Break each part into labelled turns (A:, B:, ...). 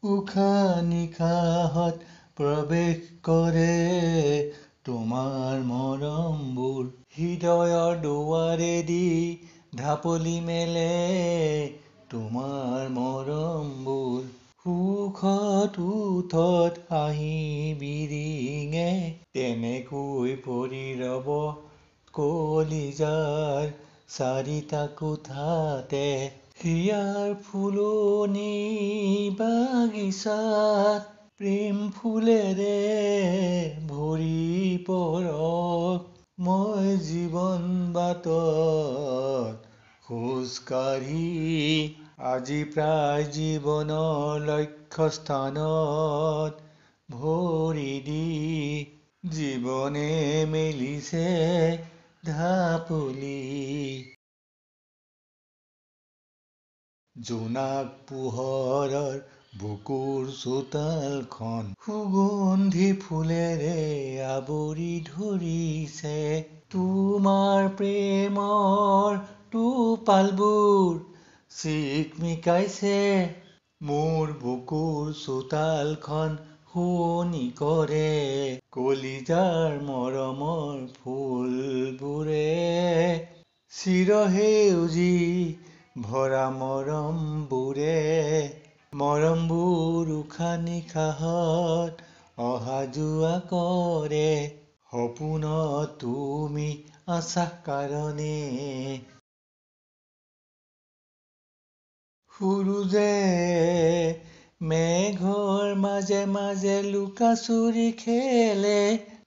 A: উশাহ নিশাহত প্ৰৱেশ কৰে তোমাৰ মৰমবোৰ হৃদয়ৰ দুৱাৰেদি ঢাপলি মেলে তোমাৰ মৰমবোৰ সুখত উঠত হাঁহি বিৰিঙে তেনেকৈ পৰি ৰব কলিজাৰ চাৰিটা কোঠাতে হিয়াৰ ফুলনি বাগিচাত প্ৰেম ফুলেৰে ভৰি পৰক মই জীৱন বাটত খোজকাঢ়ি আজি প্ৰায় জীৱনৰ লক্ষ্যস্থানত ভৰি দি জীৱনে মেলিছে ঢাপলি জোনাক পোহৰৰ বুকুৰ চোতালখন সুগন্ধি ফুলেৰে আৱৰি ধৰিছে তোমাৰ প্ৰেমৰ টোপালবোৰ চিকমিকাইছে মোৰ বুকুৰ চোতালখন শুৱনি কৰে কলিজাৰ মৰমৰ ফুলবোৰে চিৰসেউজী ভৰা মৰমবোৰ উশাহ নিশাহত অহা যোৱা কৰে সপোনত তুমি আছা কাৰণে সূৰুযে মেঘৰ মাজে মাজে লুকাচুৰি খেলে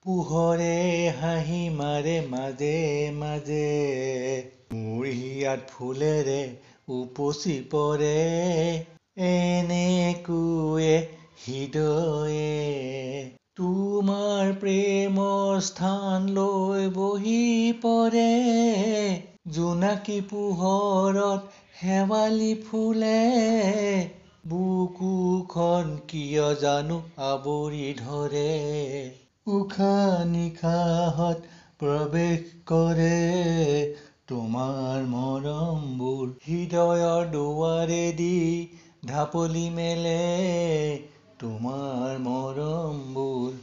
A: পোহৰে হাঁহি মাৰে মাজে মাজে মোৰ হিয়াত ফুলেৰে উপচি পৰে এনেকৈয়ে হৃদয়ে তোমাৰ প্ৰেমৰ স্থান লৈ বহি পৰে জোনাকী পোহৰত শেৱালি ফুলে বুকুখন কিয় জানো আৱৰি ধৰে উশাহ নিশাহত প্ৰৱেশ কৰে তোমাৰ মৰমবোৰ হৃদয়ৰ দুৱাৰেদি ঢাপলি মেলে তোমাৰ মৰমবোৰ